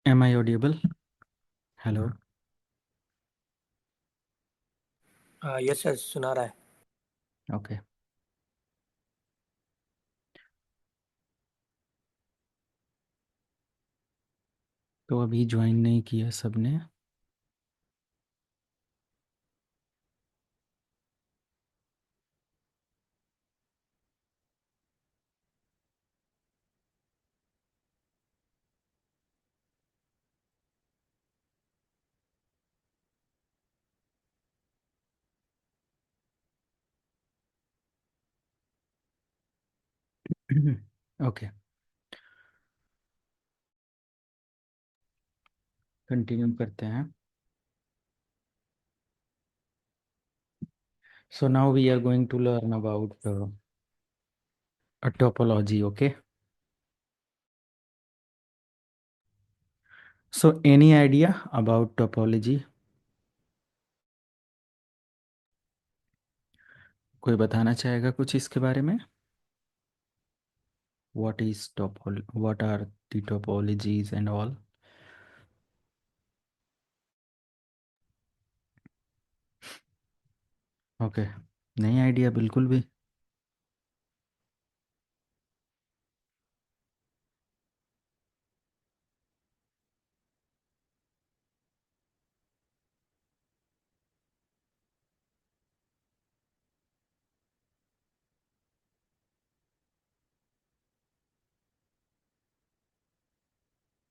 Am I audible? Hello. Yes yes सुना रहा है। ओके। तो अभी ज्वाइन नहीं किया सबने। ओके, कंटिन्यू करते हैं। So now we are going to learn about a topology. Okay, so any idea about topology? कोई बताना चाहेगा कुछ इसके बारे में? What is topol what are the topologies and all? Okay, नहीं आइडिया बिल्कुल भी।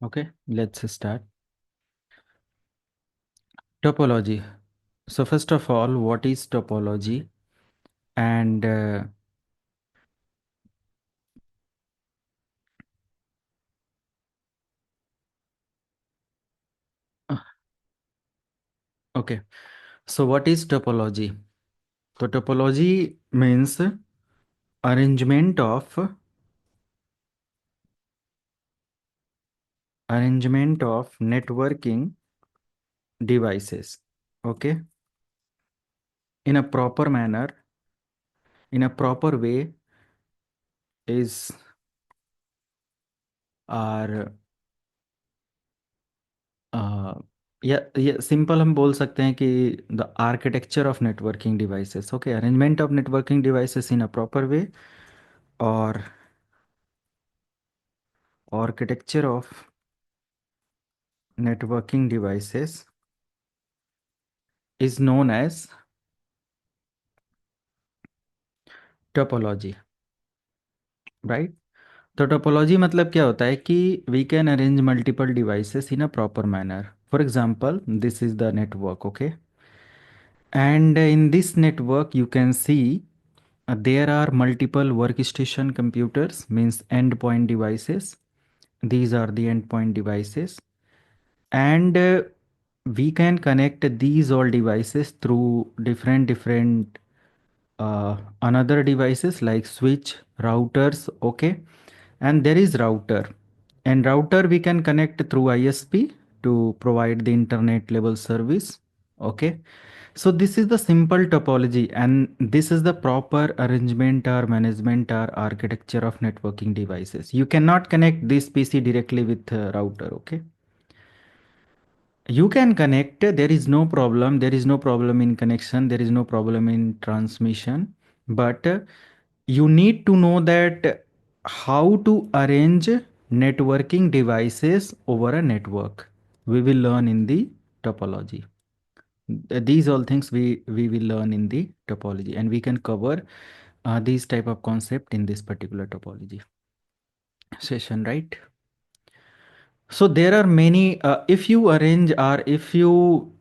Okay, let's start. Topology. So first of all, what is topology? And okay, so what is topology? So topology means arrangement of networking devices, okay, in a proper manner, in a proper way, is our या simple हम बोल सकते हैं कि the architecture of networking devices, okay, arrangement of networking devices in a proper way, और architecture of networking devices is known as topology, right. तो topology मतलब क्या होता है कि we can arrange multiple devices in a proper manner. For example, this is the network, okay, and in this network you can see there are multiple workstation computers, means endpoint devices. These are the endpoint devices, and we can connect these all devices through different another devices like switch, routers, okay, and there is router, and router we can connect through ISP to provide the internet level service, okay. So this is the simple topology, and this is the proper arrangement or management or architecture of networking devices. You cannot connect this PC directly with router, okay. You can connect, there is no problem, there is no problem in connection, there is no problem in transmission, but you need to know that how to arrange networking devices over a network. We will learn in the topology. These all things we will learn in the topology, and we can cover these type of concept in this particular topology session, right? So there are many, if you arrange or if you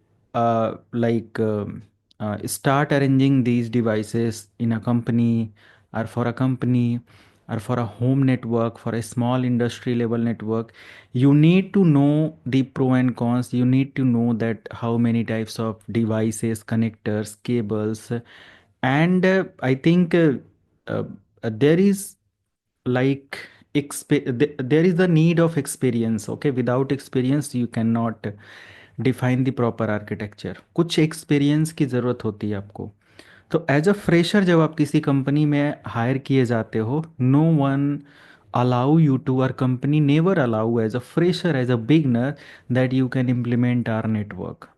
start arranging these devices in a company, or for a company, or for a home network, for a small industry level network, you need to know the pro and cons. You need to know that how many types of devices, connectors, cables, and I think uh, there is like there is the need of experience, okay. Without experience you cannot define the proper architecture. कुछ experience की ज़रूरत होती है आपको। तो as a fresher जब आप किसी कंपनी में हायर किए जाते हो, no one allow you to, our company never allow as a fresher, as a beginner, that you can implement our network.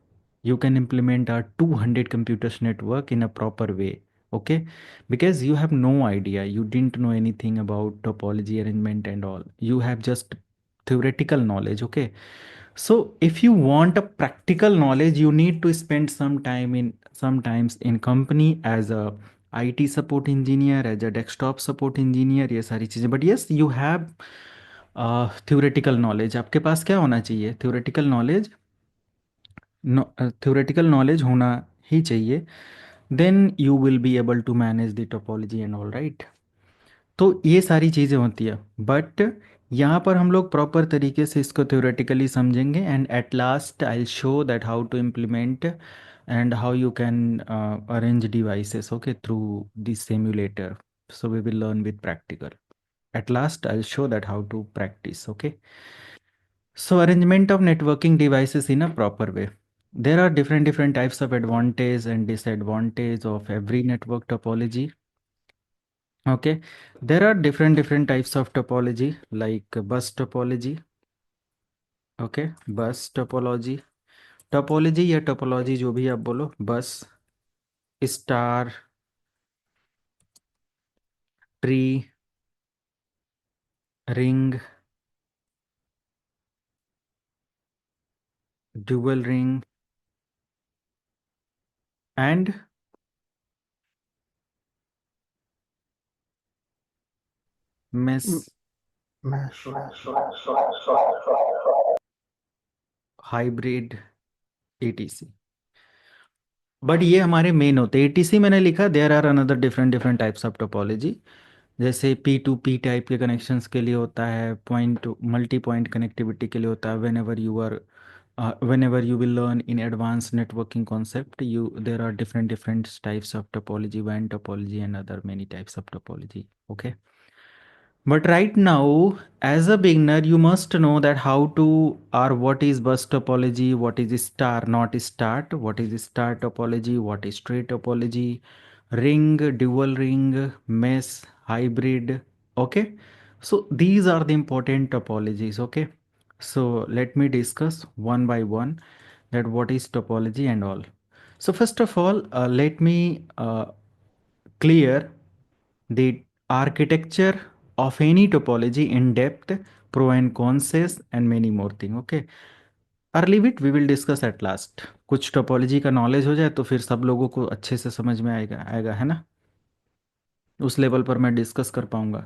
You can implement our 200 computers network in a proper way. Okay, because you have no idea, you didn't know anything about topology arrangement and all, you have just theoretical knowledge. Okay, so if you want a practical knowledge, you need to spend some time in, sometimes in company as a IT support engineer, as a desktop support engineer, ये सारी चीज़ें. But yes, you have theoretical knowledge. आपके पास क्या होना चाहिए? Theoretical knowledge. Theoretical knowledge होना ही चाहिए. Then you will be able to manage the topology and all, right? तो ये सारी चीज़ें होती है. बट यहाँ पर हम लोग प्रॉपर तरीके से इसको थ्योरेटिकली समझेंगे, and at last I show that how to implement and how you can arrange devices, okay, through this simulator. So we will learn with practical. At last, I'll show that how to practice. Okay. So arrangement of networking devices in a proper way. There are different types of advantage and disadvantage of every network topology. Okay, there are different types of topology, like bus topology. Okay, bus topology, topology या topology जो भी आप बोलो, bus, star, tree, ring, dual ring, and M- mesh, Mesh. hybrid, etc. But ये हमारे main होते हैं. ETC मैंने लिखा, there are another different types of topology. जैसे पी टू पी टाइप के कनेक्शंस के लिए होता है, पॉइंट मल्टी पॉइंट कनेक्टिविटी के लिए होता है. Whenever you will learn in advance networking concept, you there are different types of topology, वैन topology and other many types of topology. Okay. But right now, as a beginner, you must know that how to, or what is bus topology, what is star, not start, what is star topology, what is tree topology, ring, dual ring, mesh, hybrid. Okay. So these are the important topologies. Okay. So let me discuss one by one that what is topology and all. So first of all, let me clear the architecture of any topology in depth, pro and cons, and many more things. Okay, or leave it, we will discuss at last. कुछ topology का knowledge हो जाए तो फिर सब लोगों को अच्छे से समझ में आएगा आएगा, है ना? उस लेवल पर मैं डिस्कस कर पाऊंगा.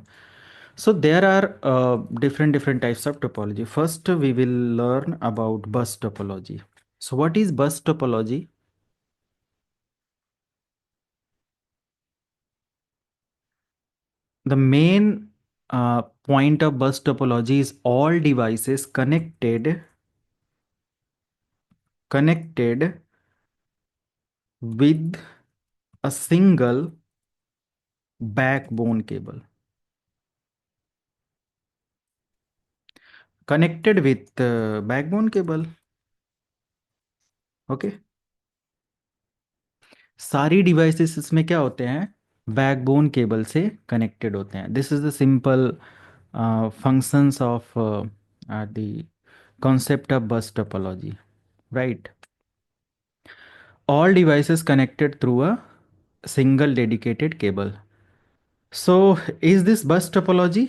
So there are different types of topology. First, we will learn about bus topology. So what is bus topology? The main point of bus topology is all devices connected with a single backbone cable. Connected with backbone cable. Okay. सारी devices इसमें क्या होते हैं? Backbone cable से connected होते हैं. This is the simple functions of the concept of bus topology, right? All devices connected through a single dedicated cable. So is this bus topology?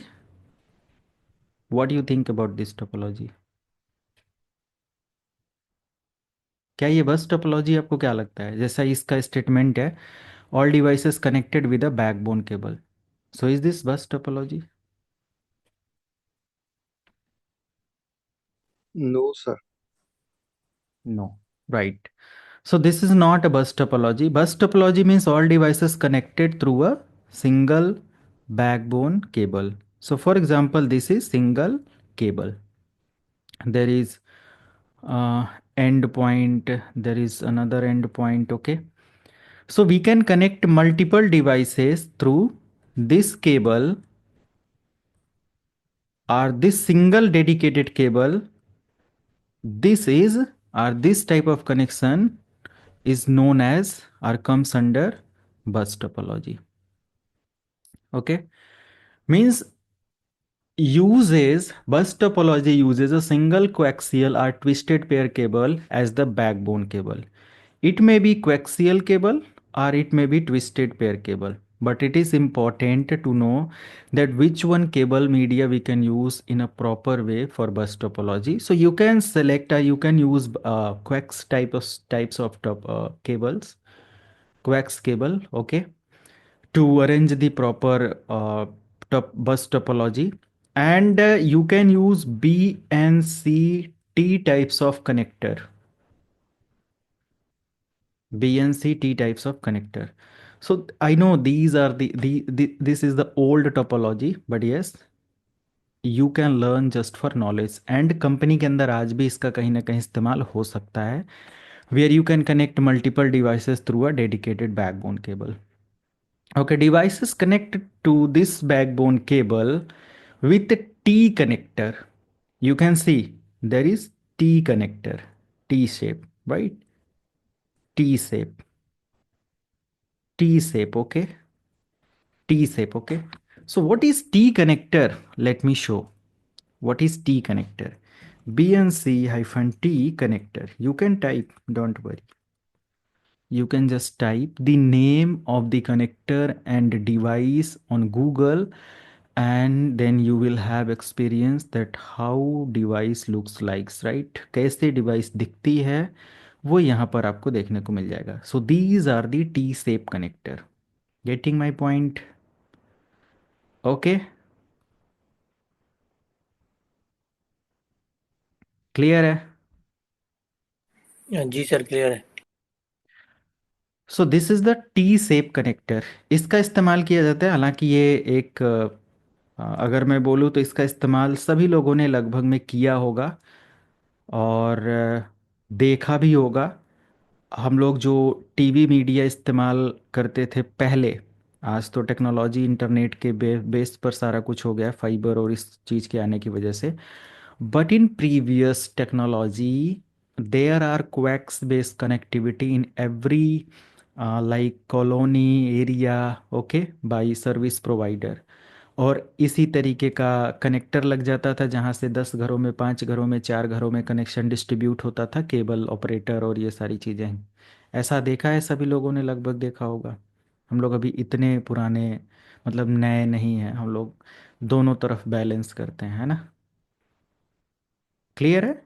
What do you think about this topology? क्या ये बस topology आपको क्या लगता है? जैसा इसका statement है, all devices connected with a backbone cable. So is this bus topology? No, sir. No. Right. So this is not a bus topology. Bus topology means all devices connected through a single backbone cable. So for example, this is single cable. There is end point, there is another end point. Okay. So we can connect multiple devices through this cable, or this single dedicated cable. This is, or this type of connection is known as, or comes under bus topology. Okay, means uses bus topology uses a single coaxial or twisted pair cable as the backbone cable. It may be coaxial cable or it may be twisted pair cable, but it is important to know that which one cable media we can use in a proper way for bus topology. So you can select or you can use coax types of cables, coax cable, okay, to arrange the proper bus topology. And you can use B and C T types of connector. B and C T types of connector. So I know these are the this is the old topology, but yes, you can learn just for knowledge and company के अंदर आज भी इसका कहीं ना कहीं इस्तेमाल हो सकता है where you can connect multiple devices through a dedicated backbone cable. Okay, devices connect to this backbone cable with a T connector. You can see there is T connector, T shape, right? T shape, T shape, okay? T shape, okay? So what is T connector? Let me show. What is T connector? BNC hyphen T connector. You can type, don't worry. You can just type the name of the connector and device on Google, and then you will have experience that how device looks like, right? कैसे device दिखती है वो यहाँ पर आपको देखने को मिल जाएगा. So these are the T shape connector. Getting my point? Okay, clear है? जी सर क्लियर है। So this is the T shape connector. इसका इस्तेमाल किया जाता है, हालांकि ये एक अगर मैं बोलूँ तो इसका इस्तेमाल सभी लोगों ने लगभग में किया होगा और देखा भी होगा. हम लोग जो टीवी मीडिया इस्तेमाल करते थे पहले, आज तो टेक्नोलॉजी इंटरनेट के बेस पर सारा कुछ हो गया फाइबर और इस चीज़ के आने की वजह से. But in previous technology, there are coax based connectivity in every like colony area, okay, by service provider. और इसी तरीके का कनेक्टर लग जाता था जहाँ से 10 घरों में, 5 घरों में, 4 घरों में कनेक्शन डिस्ट्रीब्यूट होता था, केबल ऑपरेटर और ये सारी चीज़ें. ऐसा देखा है, सभी लोगों ने लगभग देखा होगा. हम लोग अभी इतने पुराने मतलब नए नहीं हैं, हम लोग दोनों तरफ बैलेंस करते हैं, है ना? क्लियर है?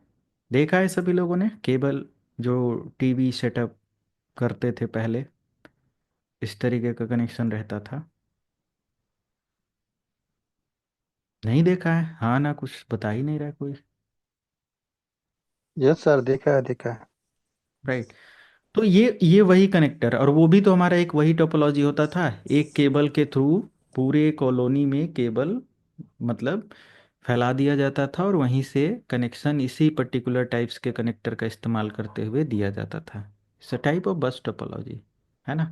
देखा है सभी लोगों ने केबल जो टीवी सेटअप करते थे पहले, इस तरीके का कनेक्शन रहता था. नहीं देखा है? हाँ ना, कुछ बता ही नहीं रहा कोई. यस सर देखा है देखा है। राइट. तो ये वही कनेक्टर, और वो भी तो हमारा एक वही टोपोलॉजी होता था. एक केबल के थ्रू पूरे कॉलोनी में केबल मतलब फैला दिया जाता था और वहीं से कनेक्शन इसी पर्टिकुलर टाइप्स के कनेक्टर का इस्तेमाल करते हुए दिया जाता था. इट्स अ टाइप ऑफ बस टोपोलॉजी, है ना?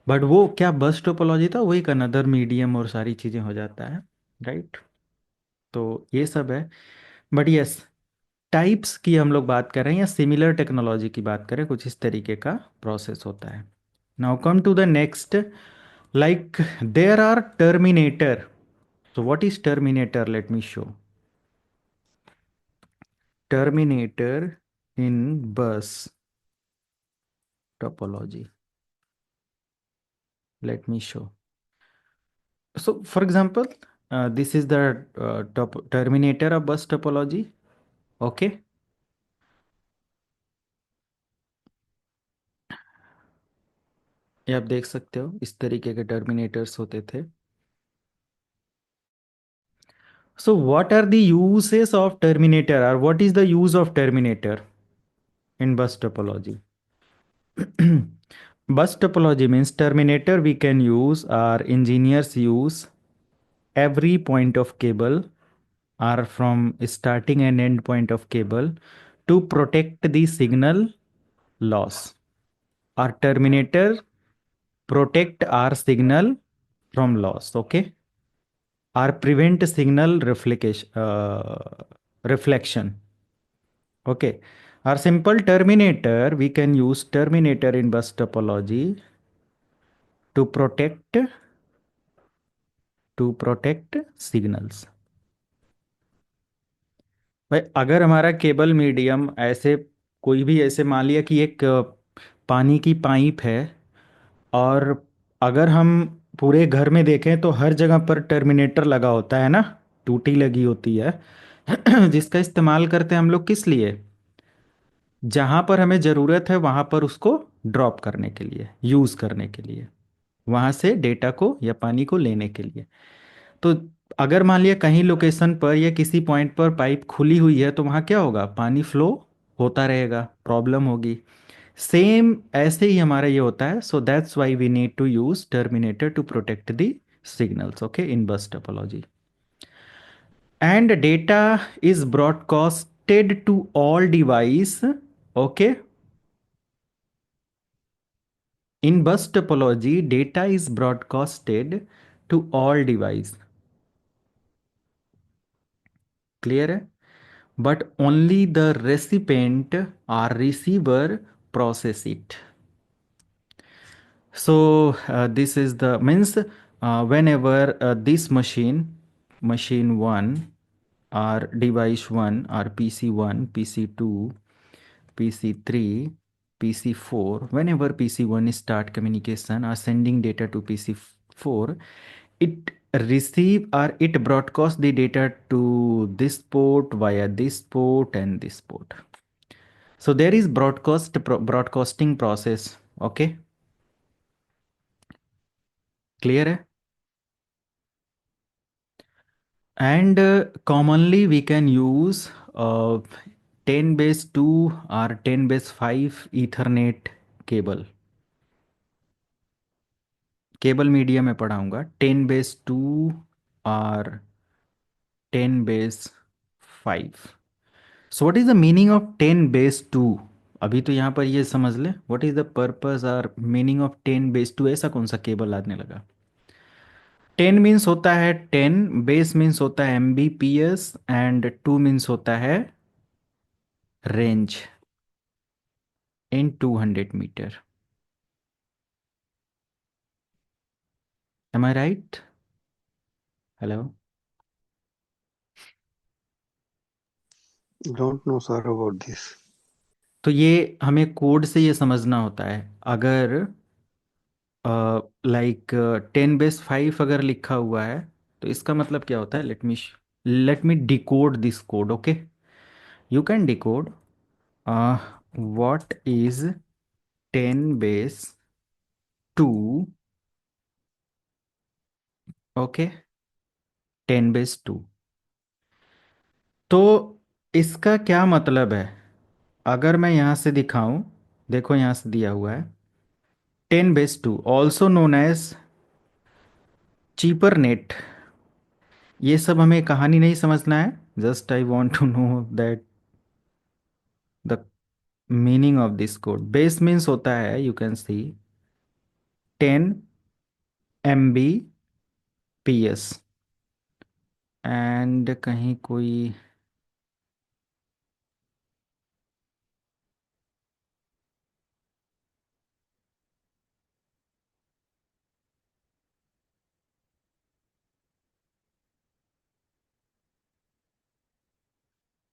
बट वो क्या बस टोपोलॉजी था, वही का अनदर मीडियम और सारी चीज़ें हो जाता है. राइट. तो ये सब है. बट यस, टाइप्स की हम लोग बात कर रहे हैं या सिमिलर टेक्नोलॉजी की बात करें, कुछ इस तरीके का प्रोसेस होता है. Now come to the next. Like there are terminator. So what is terminator? Let me show. Terminator in bus topology. Let me show. So for example, this is the terminator of bus topology. Okay. ये आप देख सकते हो, इस तरीके के terminators होते थे. So what are the uses of terminator, or what is the use of terminator in bus topology? Bus topology means terminator we can use, or engineers use every point of cable or from starting and end point of cable to protect the signal loss. Our terminator protect our signal from loss, okay, or prevent signal reflection, okay. Our simple terminator, we can use terminator in bus topology to protect signals. भाई अगर हमारा cable medium ऐसे कोई भी ऐसे मान लिया कि एक पानी की पाइप है, और अगर हम पूरे घर में देखें तो हर जगह पर टर्मिनेटर लगा होता है ना, टूटी लगी होती है जिसका इस्तेमाल करते हैं हम लोग किस लिए? जहां पर हमें ज़रूरत है वहां पर उसको ड्रॉप करने के लिए, यूज़ करने के लिए, वहां से डेटा को या पानी को लेने के लिए। तो अगर मान लिया कहीं लोकेशन पर या किसी पॉइंट पर पाइप खुली हुई है तो वहां क्या होगा, पानी फ्लो होता रहेगा, प्रॉब्लम होगी। सेम ऐसे ही हमारा ये होता है, so that's why we need to use terminator to protect the signals, okay, in bus topology. And data is broadcasted to all device, okay. In bus topology, data is broadcasted to all device. Clear है? But only the recipient or receiver process it. So this is the means whenever this machine 1 or device 1 or PC 1, PC 2, PC 3, PC 4, whenever PC 1 start communication or sending data to PC 4, it receive or it broadcast the data to this port via this port and this port. So there is broadcasting process, okay, clear है? And commonly we can use 10 base 2 or 10 base 5 ethernet cable। Cable media में पढ़ाऊंगा 10 base 2 और 10 base 5। So what is the meaning of 10 base 2? अभी तो यहाँ पर ये समझ ले व्हाट इज द पर्पस और मीनिंग ऑफ 10 बेस 2, ऐसा कौन सा केबल आने लगा? 10 मीन्स होता है 10, बेस मीन्स होता है एमबीपीएस, एंड 2 मीन्स होता है range in 200 metre. Am I right? Hello? Don't know sir about this. तो ये हमें कोड से ये समझना होता है। अगर लाइक 10 बेस 5 अगर लिखा हुआ है तो इसका मतलब क्या होता है? Let me decode this code, okay. You can decode what is 10 base 2, okay, 10 base 2। तो इसका क्या मतलब है? अगर मैं यहाँ से दिखाऊं, देखो यहाँ से दिया हुआ है 10 base 2 also known as cheaper net. ये सब हमें कहानी नहीं समझना है, just I want to know that the meaning of this code. Base means होता है, you can see 10 MBps, and कहीं कोई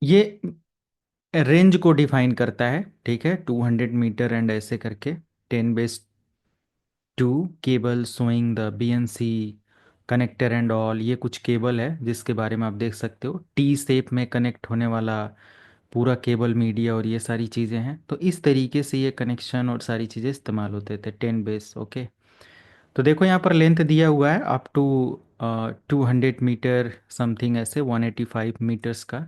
ये रेंज को डिफाइन करता है, ठीक है, 200 मीटर एंड ऐसे करके 10 base 2 cable showing the BNC connector and all. ये कुछ केबल है जिसके बारे में आप देख सकते हो, टी शेप में कनेक्ट होने वाला पूरा केबल मीडिया और ये सारी चीज़ें हैं। तो इस तरीके से ये कनेक्शन और सारी चीज़ें इस्तेमाल होते थे 10 बेस, ओके। तो देखो यहाँ पर लेंथ दिया हुआ है अप टू 200 मीटर समथिंग, ऐसे 185 मीटर्स का।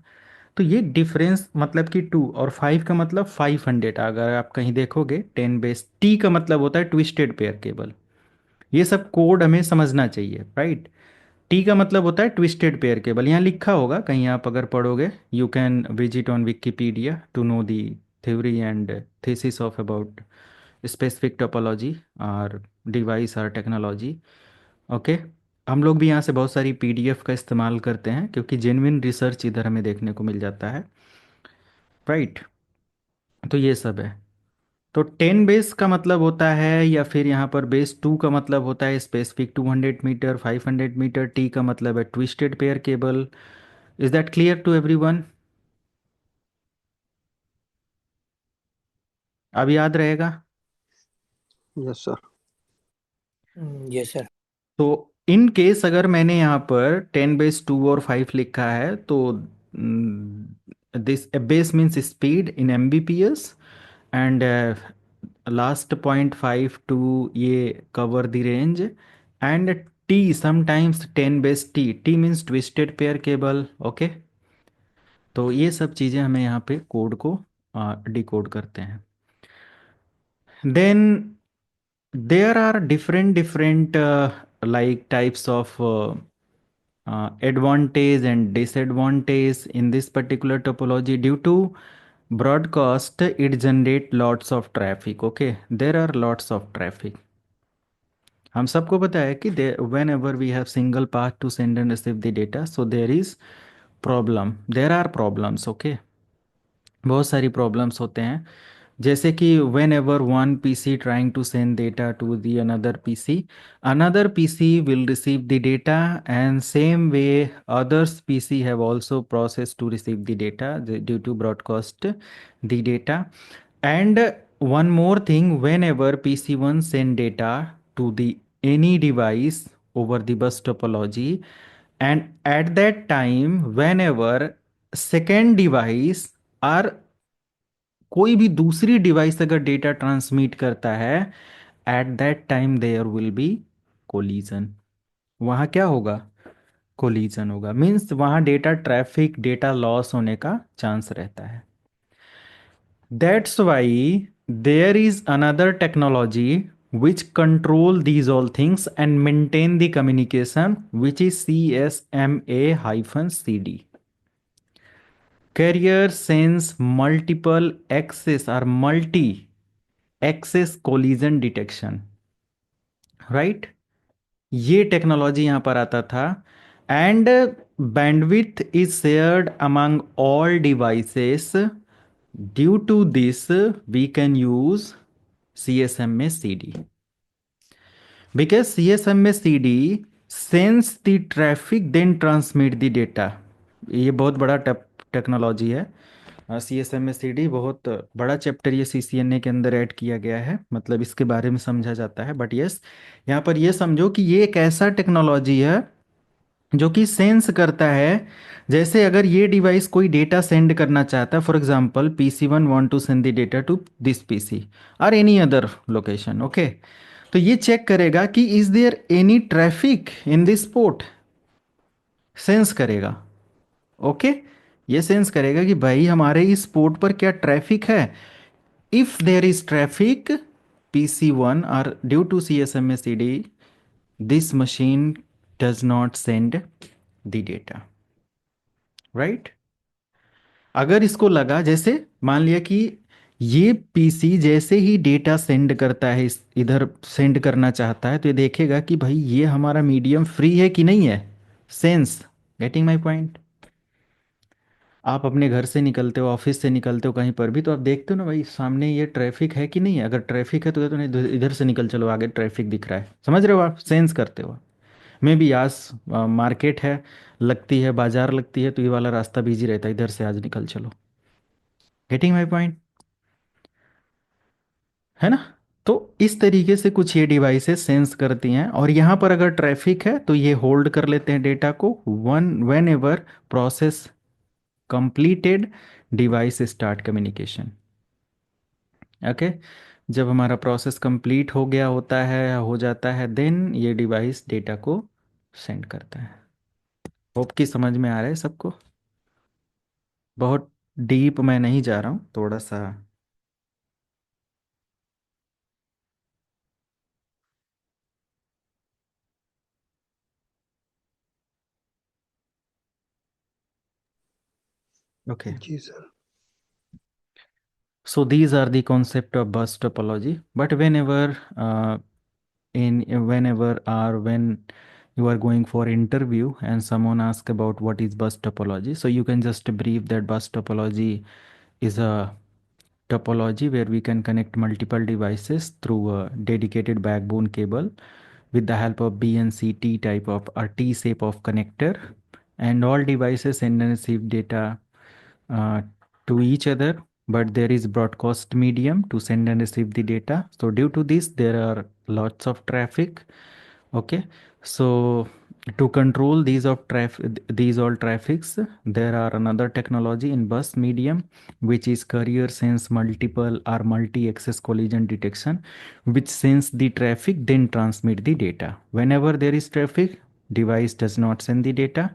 तो ये डिफरेंस मतलब कि 2 और 5 का मतलब 500। अगर आप कहीं देखोगे 10 बेस टी का मतलब होता है ट्विस्टेड पेयर केबल। ये सब कोड हमें समझना चाहिए, राइट? टी का मतलब होता है ट्विस्टेड पेयर केबल, यहाँ लिखा होगा कहीं, आप अगर पढ़ोगे you can visit on Wikipedia to know the theory and thesis of about specific topology और डिवाइस और टेक्नोलॉजी, ओके। हम लोग भी यहाँ से बहुत सारी PDF का इस्तेमाल करते हैं क्योंकि जेन्युइन रिसर्च इधर हमें देखने को मिल जाता है, राइट? तो ये सब है। तो 10 बेस का मतलब होता है, या फिर यहाँ पर बेस 2 का मतलब होता है स्पेसिफिक 200 मीटर, 500 मीटर। टी का मतलब है twisted pair cable. Is that clear to everyone? अब याद रहेगा। Yes, sir. Yes sir. तो इन केस अगर मैंने यहाँ पर 10^2 और 5 लिखा है तो this base means speed in mbps and last 0.52 ये cover the range and T sometimes 10^t T means twisted pair cable. Okay, तो ये सब चीज़ें हमें यहाँ पे कोड को डिकोड करते हैं। Then there are different different like types of advantage and disadvantage in this particular topology. Due to broadcast it generate lots of traffic. Okay, there are lots of traffic. हम सबको पता है कि whenever we have single path to send and receive the data, so there is problem, there are problems. Okay, बहुत सारी problems होते हैं, जैसे कि whenever one PC trying to send data to the another PC will receive the data and same way others PC have also process to receive the data due to broadcast the data and one more thing, whenever pc1 send data to the any device over the bus topology, and at that time whenever second device or कोई भी दूसरी device अगर data transmit करता है, at that time there will be collision. वहाँ क्या होगा? Collision होगा, मीन्स वहाँ डेटा ट्रैफिक, डेटा लॉस होने का चांस रहता है। That's why there is another technology which control these all things and maintain the communication, which is CSMA-CD. Carrier sense multiple access or multi access collision detection, right? ये technology यहाँ पर आता था and bandwidth is shared among all devices. Due to this we can use CSMA CD because CSMA CD sense the traffic then transmit the data. ये बहुत बड़ा technology है। CSMA CD बहुत बड़ा चैप्टर ये CCNA के अंदर ऐड किया गया है, मतलब इसके बारे में समझा जाता है। बट यस, यहाँ पर ये समझो कि ये एक ऐसा टेक्नोलॉजी है जो कि सेंस करता है। जैसे अगर ये डिवाइस कोई डेटा सेंड करना चाहता है, for example PC1 want to send the data to this PC और एनी अदर लोकेशन। ओके, तो ये चेक करेगा कि is there any traffic in this port, sense करेगा। ओके, ये सेंस करेगा कि भाई हमारे इस पोर्ट पर क्या ट्रैफिक है। If there is traffic, PC1 और due to CSMA CD this machine does not send the data, right? अगर इसको लगा, जैसे मान लिया कि ये पीसी जैसे ही डेटा सेंड करता है, इधर सेंड करना चाहता है, तो ये देखेगा कि भाई ये हमारा मीडियम फ्री है कि नहीं है। Sense, getting my point? आप अपने घर से निकलते हो, ऑफिस से निकलते हो, कहीं पर भी, तो आप देखते हो ना भाई सामने ये ट्रैफिक है कि नहीं है। अगर ट्रैफिक है तो कहते हो नहीं इधर से निकल चलो, आगे ट्रैफिक दिख रहा है। समझ रहे हो आप? सेंस करते हो। मे बी आज मार्केट है, लगती है बाजार लगती है, तो ये वाला रास्ता बिजी रहता है, इधर से आज निकल चलो। Getting my point? है ना? तो इस तरीके से कुछ ये डिवाइसेस सेंस करती हैं, और यहाँ पर अगर ट्रैफिक है तो ये होल्ड कर लेते हैं डेटा को। When ever process completed, device start communication. Okay, जब हमारा प्रोसेस कंप्लीट हो गया होता है, हो जाता है, देन ये डिवाइस डेटा को सेंड करता है। होप की समझ में आ रहा है सबको? बहुत डीप मैं नहीं जा रहा हूँ, थोड़ा सा। ओके, जी sir. so these are the concept of bus topology. But whenever in whenever or when you are going for interview and someone asks about what is bus topology, so you can just brief that bus topology is a topology where we can connect multiple devices through a dedicated backbone cable with the help of BNC type of or T shape of connector, and all devices send and receive data uh, to each other but there is broadcast medium to send and receive the data. So due to this, there are lots of traffic. Okay, so to control these all traffics, there are another technology in bus medium, which is carrier sense multiple or multi-access collision detection, which sense the traffic then transmit the data. Whenever there is traffic, device does not send the data.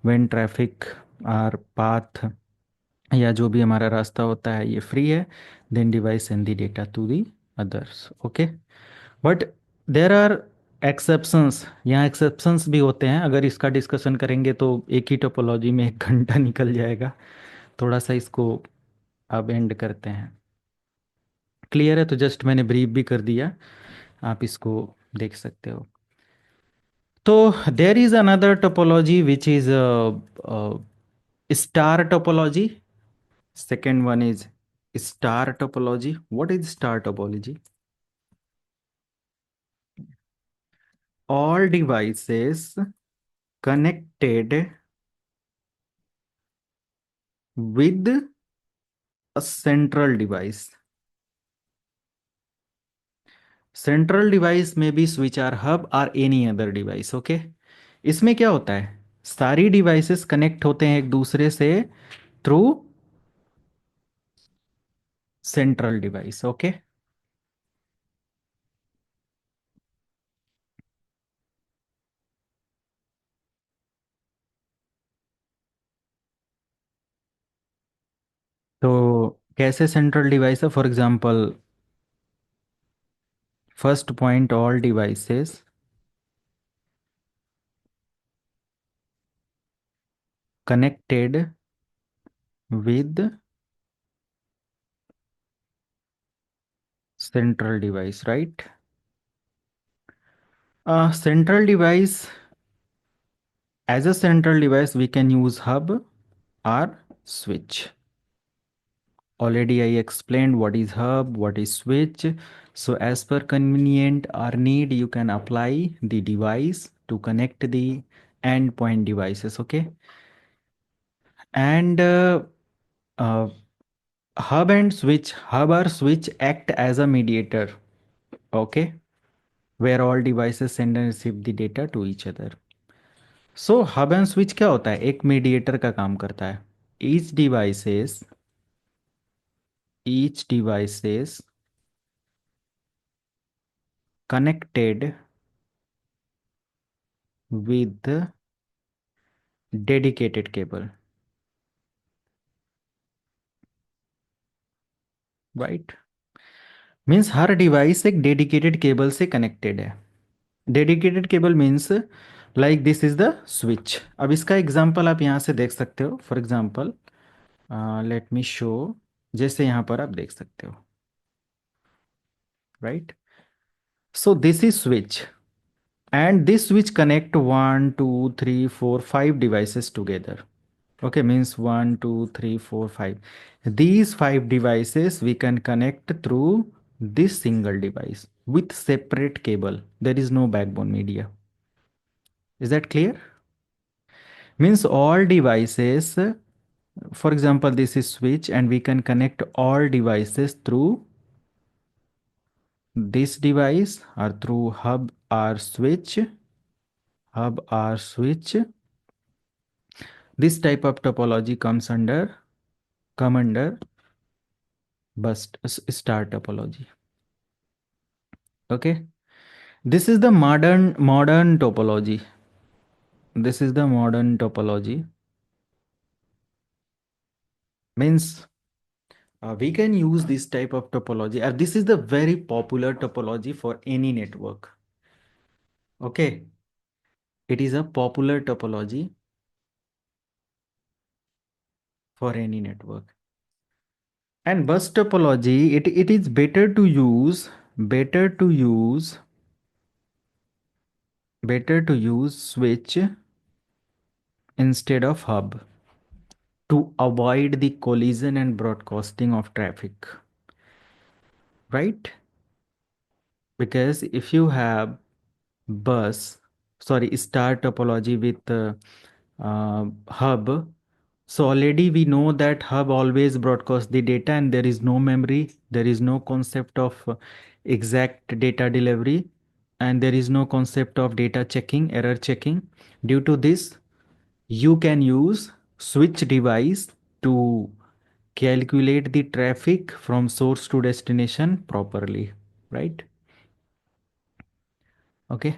When traffic or path या जो भी हमारा रास्ता होता है ये free है, then device send the data to the others. Okay, but there are exceptions. यहाँ एक्सेप्शंस भी होते हैं. अगर इसका डिस्कशन करेंगे तो एक ही टोपोलॉजी में 1 घंटा निकल जाएगा. थोड़ा सा इसको अब एंड करते हैं. क्लियर है? तो जस्ट मैंने ब्रीफ भी कर दिया, आप इसको देख सकते हो. तो there is another topology which is star topology. Second one is star topology. What is star topology? All devices connected with a central device. Central device may be switch or hub or any other device. Okay, इसमें क्या होता है, सारी devices connect होते हैं एक दूसरे से थ्रू सेंट्रल डिवाइस. ओके, तो कैसे सेंट्रल डिवाइस है? For example, first point, all devices connected with central device, right? Central device, as a central device we can use hub or switch. Already I explained what is hub, what is switch. So as per convenient or need, you can apply the device to connect the endpoint devices. Okay, and uh, hub and switch, hub or switch act as a mediator. Okay, where all devices send and receive the data to each other. So hub and switch क्या होता है? एक mediator का काम करता है. Each devices each devices connected with dedicated cable, right? Means her device एक dedicated cable से कनेक्टेड है. Dedicated cable means like this is the switch. अब इसका एग्जांपल आप यहाँ से देख सकते हो. For example, late me show. जैसे यहाँ पर आप देख सकते हो, right? So this is switch, and this switch connect 1 2 3 4 5 devices together. Okay, means 1 2 3 4 5. These 5 devices we can connect through this single device with separate cable. There is no backbone media. Is that clear? Means all devices, for example this is switch, and we can connect all devices through this device or through hub or switch. This type of topology come under star topology. Okay, this is the modern topology. This is the modern topology. Means we can use this type of topology. This is the very popular topology for any network. Okay, it is a popular topology for any network. And bus topology, it is better to use switch instead of hub to avoid the collision and broadcasting of traffic, right? Because if you have star topology with hub, So already we know that hub always broadcasts the data and there is no memory, there is no concept of exact data delivery, and there is no concept of data checking, error checking. Due to this, you can use switch device to calculate the traffic from source to destination properly, right? Okay.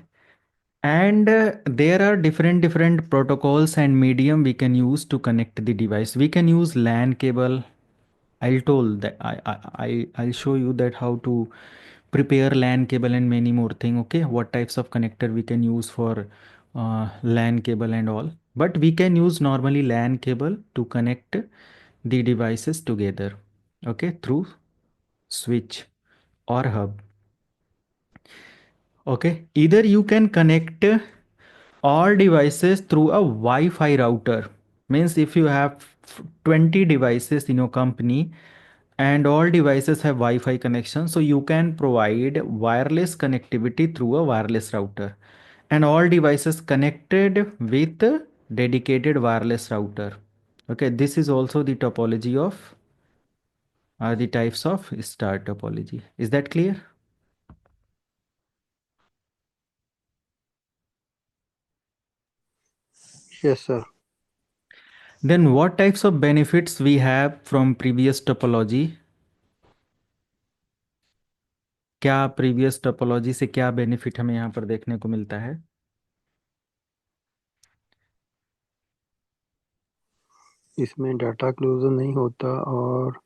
And there are different protocols and medium we can use to connect the device. We can use LAN cable. I'll told that I'll show you that how to prepare LAN cable and many more thing. Okay, what types of connector we can use for LAN cable and all. But we can use normally LAN cable to connect the devices together. Okay, through switch or hub. Okay, either you can connect all devices through a Wi-Fi router. Means if you have 20 devices in your company and all devices have Wi-Fi connection, so you can provide wireless connectivity through a wireless router and all devices connected with a dedicated wireless router. Okay, this is also the topology of the types of star topology. Is that clear? Yes, sir. Then what types of benefits we have from previous topology? क्या previous topology से क्या benefit हमें यहाँ पर देखने को मिलता है? इसमें डाटा क्लोजर नहीं होता और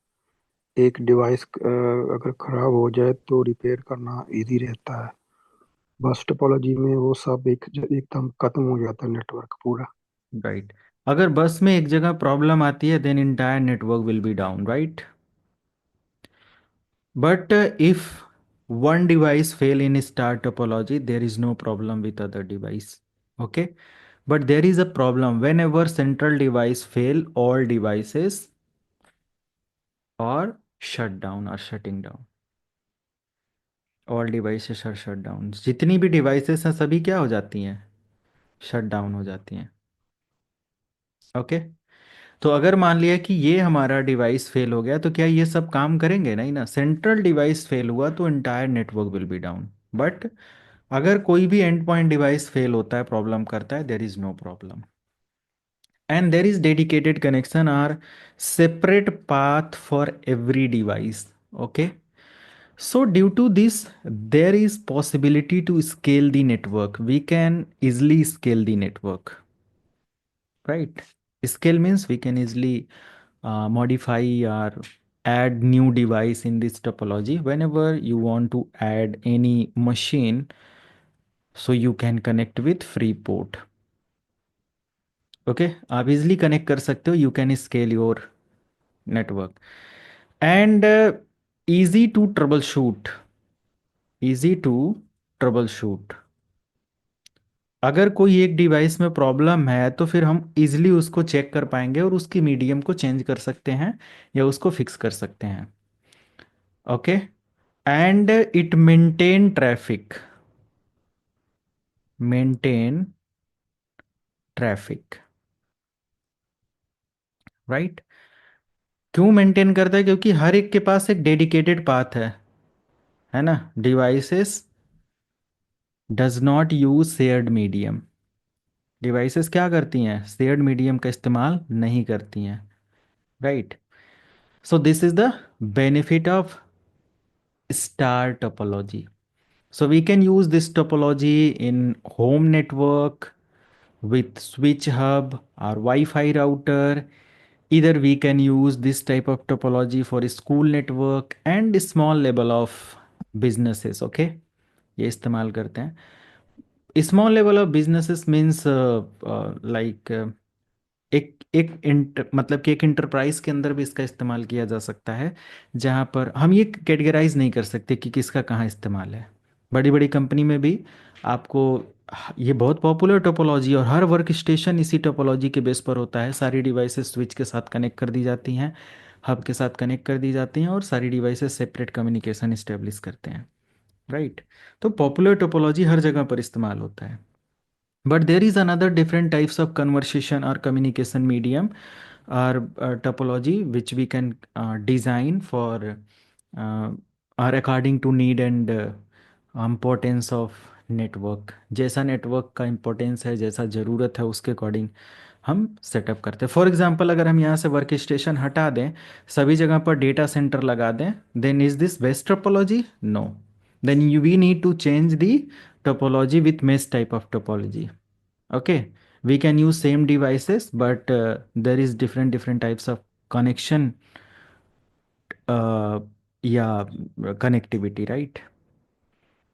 एक डिवाइस अगर खराब हो जाए तो रिपेयर करना इजी रहता है। बस टोपोलॉजी में वो सब एकदम खत्म हो जाता है नेटवर्क पूरा। राइट। अगर बस में एक जगह प्रॉब्लम आती है then entire network will be down, right? But if one device fail in star topology, there is no problem with other device. Okay, but there is a problem whenever central device fail, all devices are shut down or shutting down. All devices are shut down. जितनी भी devices हैं सभी क्या हो जाती हैं? Shut down हो जाती हैं। ओके, तो अगर मान लिया कि ये हमारा डिवाइस फेल हो गया तो क्या ये सब काम करेंगे? नहीं ना। सेंट्रल डिवाइस फेल हुआ तो entire network will be down. But अगर कोई भी एंड पॉइंट डिवाइस फेल होता है, प्रॉब्लम करता है, there is no problem and there is dedicated connection or separate path for every device. Okay, so due to this there is possibility to scale the network. We can easily scale the network, right? Scale means we can easily modify or add new device in this topology whenever you want to add any machine, so you can connect with free port. Okay, आप easily connect कर सकते हो, you can scale your network and easy to troubleshoot. Easy to troubleshoot. अगर कोई एक device में problem है तो फिर हम इजीली उसको चेक कर पाएंगे और उसकी मीडियम को चेंज कर सकते हैं या उसको फिक्स कर सकते हैं। Okay, and it maintain traffic, right? क्यों मेंटेन करता है? क्योंकि हर एक के पास एक डेडिकेटेड पाथ है ना? Devices does not use shared medium. Devices क्या करती हैं? शेयर्ड मीडियम का इस्तेमाल नहीं करती हैं, right? So this is the benefit of star topology. So we can use this topology in home network with switch hub or Wi-Fi router. Either we can use this type of topology for a school network and a small level of businesses. Okay, ये इस्तेमाल करते हैं। Small level of businesses means like मतलब कि एक enterprise के अंदर भी इसका इस्तेमाल किया जा सकता है, जहाँ पर हम ये कैटेगराइज नहीं कर सकते कि किसका कहाँ इस्तेमाल है। बड़ी बड़ी कंपनी में भी आपको ये बहुत पॉपुलर टोपोलॉजी और हर वर्क स्टेशन इसी टोपोलॉजी के बेस पर होता है। सारी डिवाइसेस स्विच के साथ कनेक्ट कर दी जाती हैं, हब के साथ कनेक्ट कर दी जाती हैं और सारी डिवाइसेस सेपरेट कम्युनिकेशन इस्टेब्लिश करते हैं, राइट? तो पॉपुलर टोपोलॉजी हर जगह पर इस्तेमाल होता है। But there is another different types of conversation or communication medium are topology which we can design for are according to need and importance of network। जैसा network का इम्पोर्टेंस है, जैसा ज़रूरत है, उसके अकॉर्डिंग हम सेटअप करते हैं। फॉर एग्जांपल अगर हम यहाँ से वर्क स्टेशन हटा दें, सभी जगह पर डेटा सेंटर लगा दें, then is this best topology? No. Then you we need to change the topology with mesh type of topology. Okay, we can use same devices, but there is different types of connection, uh, या connectivity, right?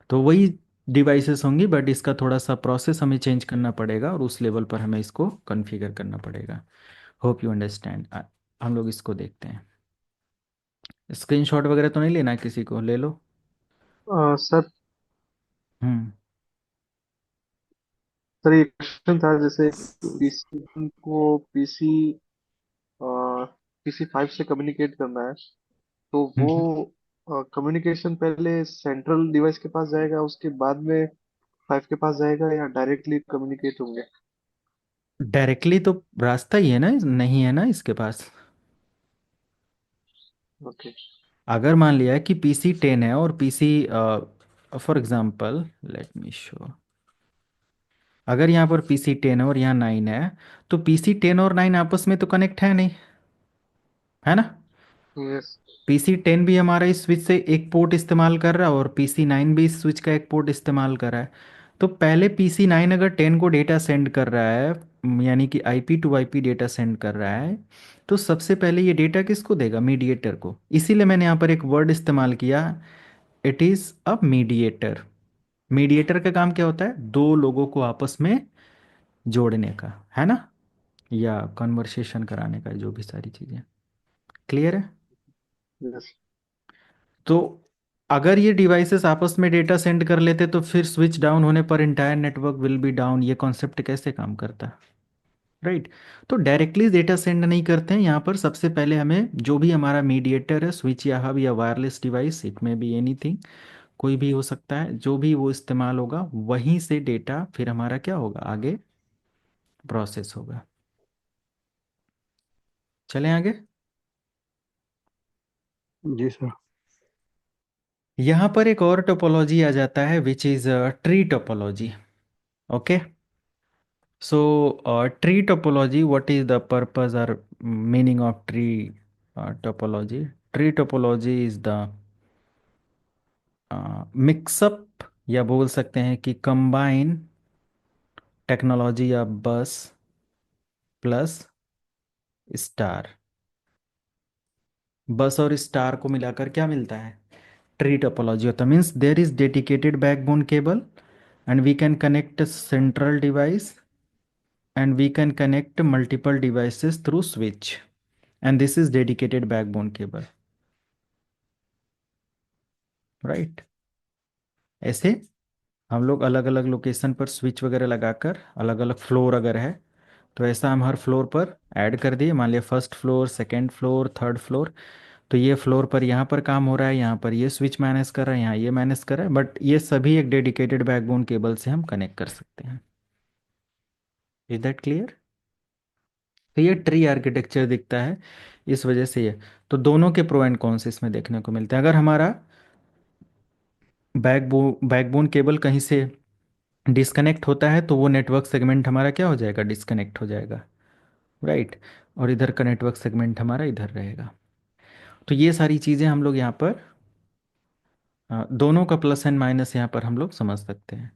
तो वही devices होंगी, but इसका थोड़ा सा process हमें change करना पड़ेगा और उस लेवल पर हमें इसको कॉन्फ़िगर करना पड़ेगा। Hope you understand. हम लोग इसको देखते हैं। स्क्रीनशॉट वगैरह तो नहीं लेना है, किसी को ले लो। सर हम्म। सर ये क्वेश्चन था, जैसे पीसी को पीसी 5 से कम्युनिकेट करना है, तो वो हम्म। कम्युनिकेशन पहले सेंट्रल डिवाइस के पास जाएगा, उसके बाद में 5 के पास जाएगा, या डायरेक्टली कम्युनिकेट होंगे? डायरेक्टली तो रास्ता ही है ना, नहीं है ना इसके पास। ओके। अगर मान लिया कि पीसी 10 है और PC, for example let me show, अगर यहाँ पर पीसी 10 है और यहाँ 9 है, तो पीसी 10 और 9 आपस में तो कनेक्ट है नहीं, है ना? यस। पीसी 10 भी हमारा इस स्विच से एक पोर्ट इस्तेमाल कर रहा है और पीसी 9 भी इस स्विच का एक पोर्ट इस्तेमाल कर रहा है। तो पहले पीसी 9 अगर 10 को डेटा सेंड कर रहा है, यानी कि IP to IP data send कर रहा है, तो सबसे पहले ये डेटा किसको देगा? मीडिएटर को। इसीलिए मैंने यहाँ पर एक वर्ड इस्तेमाल किया, it is a mediator. Mediator का काम क्या होता है? दो लोगों को आपस में जोड़ने का, है ना? या कन्वर्सेशन कराने का, जो भी सारी चीज़ें क्लियर है। यस। तो अगर ये डिवाइसेस आपस में डेटा सेंड कर लेते तो फिर स्विच डाउन होने पर entire network will be down. ये कॉन्सेप्ट कैसे काम करता है, राइट? तो डायरेक्टली डेटा सेंड नहीं करते हैं यहाँ पर। सबसे पहले हमें जो भी हमारा मीडिएटर है, स्विच या हब या वायरलेस डिवाइस, इट में बी एनीथिंग, कोई भी हो सकता है, जो भी वो इस्तेमाल होगा, वहीं से डेटा फिर हमारा क्या होगा, आगे प्रोसेस होगा। चलें आगे। जी सर। यहाँ पर एक और टोपोलॉजी आ जाता है which is tree topology. Okay, so tree topology, what is the purpose or meaning of tree topology? Tree topology is the mix up, या बोल सकते हैं कि कंबाइन टेक्नोलॉजी या बस प्लस स्टार। बस और स्टार को मिलाकर क्या मिलता है? ट्री टोपोलॉजी होता है। Means there is dedicated backbone cable and we can connect a central device and we can connect multiple devices through switch, and this is dedicated backbone cable, right? ऐसे हम लोग अलग अलग लोकेशन पर switch वगैरह लगाकर, अलग अलग फ्लोर अगर है तो ऐसा हम हर फ्लोर पर ऐड कर दिए। मान लिया first floor, second floor, third floor, तो ये फ्लोर पर यहाँ पर काम हो रहा है, यहाँ पर ये स्विच मैनेज कर रहा है, यहाँ ये मैनेज कर रहा है, बट ये सभी एक डेडिकेटेड बैकबोन केबल से हम कनेक्ट कर सकते हैं। Is that clear? तो ये ट्री आर्किटेक्चर दिखता है इस वजह से ये। तो दोनों के प्रो एंड कॉन्स इसमें देखने को मिलते हैं। अगर हमारा बैकबोन केबल कहीं से डिस्कनेक्ट होता है तो वो नेटवर्क सेगमेंट हमारा क्या हो जाएगा? डिस्कनेक्ट हो जाएगा, राइट? और इधर का नेटवर्क सेगमेंट हमारा इधर रहेगा। तो ये सारी चीज़ें हम लोग यहाँ पर दोनों का प्लस एंड माइनस यहाँ पर हम लोग समझ सकते हैं।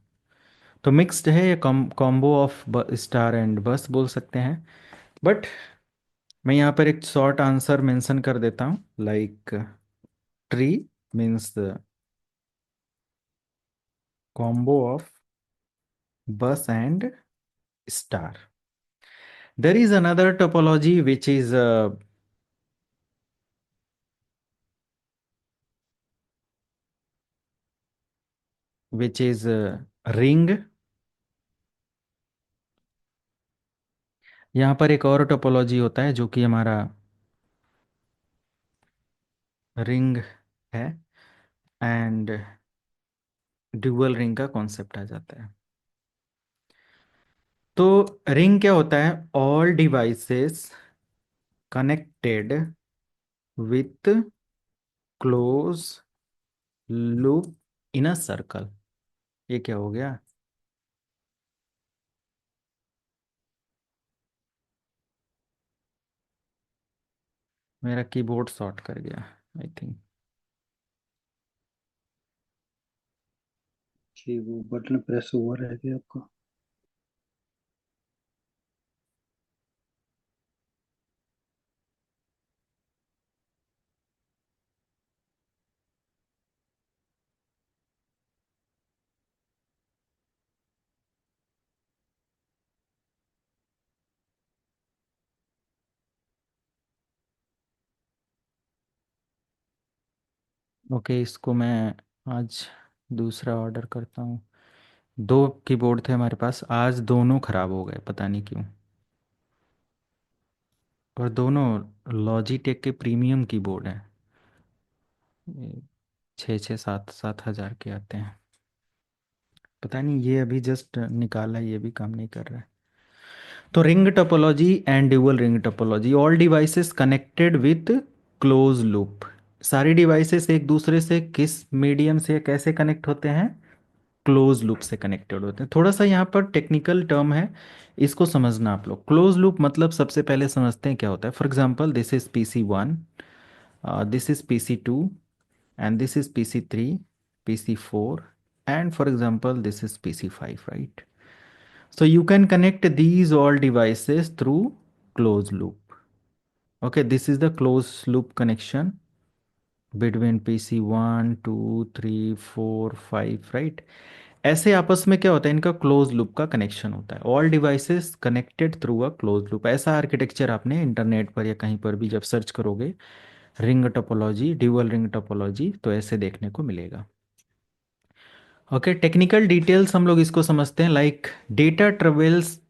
तो मिक्स्ड है ये, कॉम्बो ऑफ स्टार एंड बस बोल सकते हैं। बट मैं यहाँ पर एक शॉर्ट आंसर मेंशन कर देता हूँ, like tree means the combo of bus and star. There is another topology which is ring। यहाँ पर एक और टोपोलॉजी होता है जो कि हमारा रिंग है, एंड ड्यूअल रिंग का कॉन्सेप्ट आ जाता है। तो रिंग क्या होता है? All devices connected with close loop in a circle. ये क्या हो गया? मेरा कीबोर्ड शॉर्ट कर गया आई थिंक। कि वो बटन प्रेस हुआ रह गया आपका। ओके, इसको मैं आज दूसरा ऑर्डर करता हूँ। दो कीबोर्ड थे हमारे पास, आज दोनों ख़राब हो गए, पता नहीं क्यों। और दोनों लॉजिटेक के प्रीमियम कीबोर्ड हैं। ये 6-6 7-7 हज़ार के आते हैं। पता नहीं, ये अभी जस्ट निकाला, ये भी काम नहीं कर रहा है। तो ring topology and dual ring topology, all devices connected with close loop. सारी डिवाइसेस एक दूसरे से किस मीडियम से कैसे कनेक्ट होते हैं? क्लोज लूप से कनेक्टेड होते हैं। थोड़ा सा यहाँ पर टेक्निकल टर्म है, इसको समझना आप लोग। क्लोज लूप मतलब सबसे पहले समझते हैं क्या होता है। For example, this is PC1, this is PC2, and this is PC3, PC4, and for example this is PC5, right? So you can connect these all devices through closed loop. Okay, this is the closed loop connection between PC1 2 3 4 5, right? ऐसे आपस में क्या होता है, इनका close loop का connection होता है। All devices connected through a close loop. ऐसा आर्किटेक्चर आपने इंटरनेट पर या कहीं पर भी जब सर्च करोगे ring topology, dual ring topology, तो ऐसे देखने को मिलेगा। ओके, टेक्निकल डिटेल्स हम लोग इसको समझते हैं। Like data travels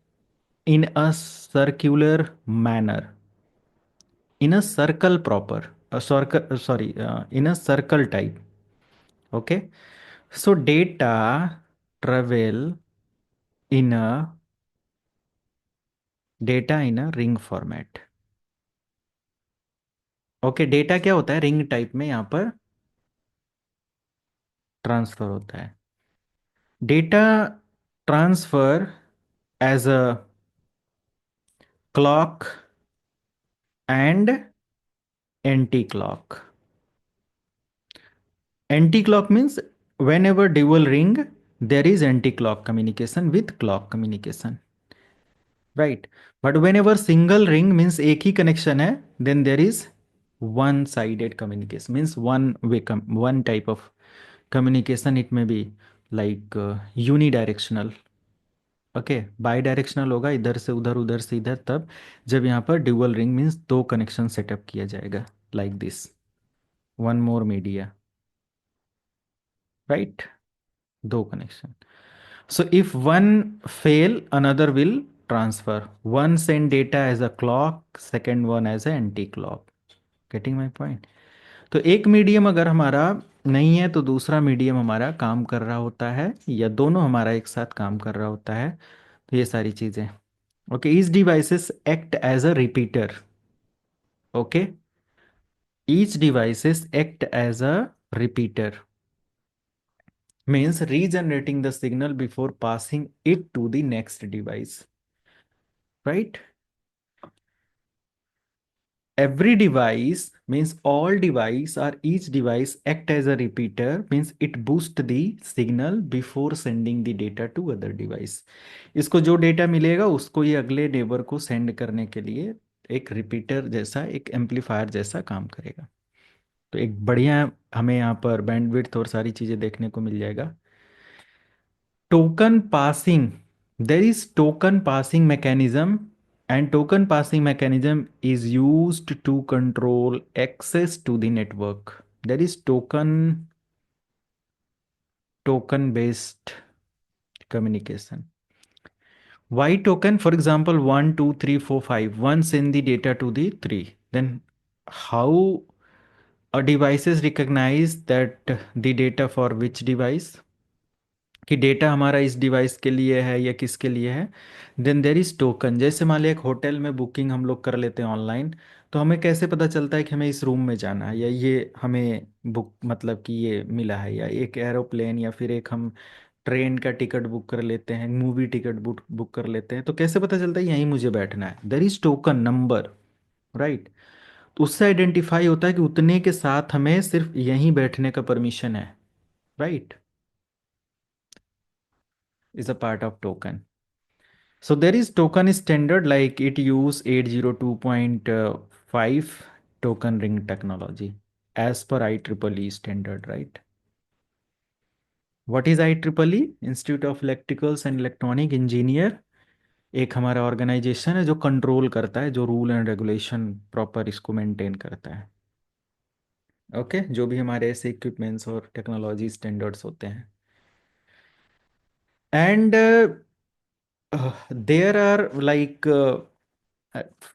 in a circular manner, in a circle proper, circle sorry, in a circle type. Okay, so data travel in a ring format. Okay, data क्या होता है रिंग टाइप में, यहाँ पर ट्रांसफर होता है। Data transfer as a clock and anti clock. Anti-clock means whenever dual ring, there is anti-clock communication with clock communication, right? But whenever single ring means एक ही connection है, then there is one-sided communication, means one way, one type of communication. It may be like unidirectional. Okay, by directional होगा, इधर से उधर उधर से इधर, तब जब यहाँ पर ड्यूअल रिंग मीन्स दो कनेक्शन सेटअप किया जाएगा, like this, one more media, right? दो connection. So if one fail, another will transfer. One send data as a clock, second one as a anti-clock. Getting my point? तो एक medium अगर हमारा नहीं है तो दूसरा मीडियम हमारा काम कर रहा होता है, या दोनों हमारा एक साथ काम कर रहा होता है। तो ये सारी चीजें। Okay, each devices act as a repeater. Okay, each devices act as a repeater, means regenerating the signal before passing it to the next device, right? Every device means all device or each device act as a repeater, means it boost the signal before sending the data to other device. इसको जो data मिलेगा उसको ये अगले neighbour को send करने के लिए एक रिपीटर जैसा, एक एम्पलीफायर जैसा काम करेगा। तो एक बढ़िया हमें यहाँ पर बैंडविड्थ और सारी चीजें देखने को मिल जाएगा। Token passing, there is token passing mechanism, and token passing mechanism is used to control access to the network. There is token based communication. Why token? For example, 1 2 3 4 5, one send the data to the 3, then how a devices recognize that the data for which device, कि data हमारा इस device के लिए है या किसके लिए है। Then there is token. जैसे मान लिया एक होटल में बुकिंग हम लोग कर लेते हैं ऑनलाइन, तो हमें कैसे पता चलता है कि हमें इस रूम में जाना है, या ये हमें बुक मतलब कि ये मिला है, या एक एरोप्लेन, या फिर एक हम ट्रेन का टिकट बुक कर लेते हैं, मूवी टिकट बुक बुक कर लेते हैं, तो कैसे पता चलता है यहीं मुझे बैठना है? There is token number, right? तो उससे आइडेंटिफाई होता है कि उतने के साथ हमें सिर्फ यहीं बैठने का परमिशन है, right? Is a part of token. So there is token standard like it use 802.5 token ring technology as per IEEE standard, right? What is IEEE? Institute of Electricals and Electronic Engineer एक हमारा organisation है जो control करता है, जो rule and regulation proper इसको maintain करता है. ओके, जो भी हमारे ऐसे इक्विपमेंट्स और टेक्नोलॉजी स्टैंडर्ड्स होते हैं. And there are like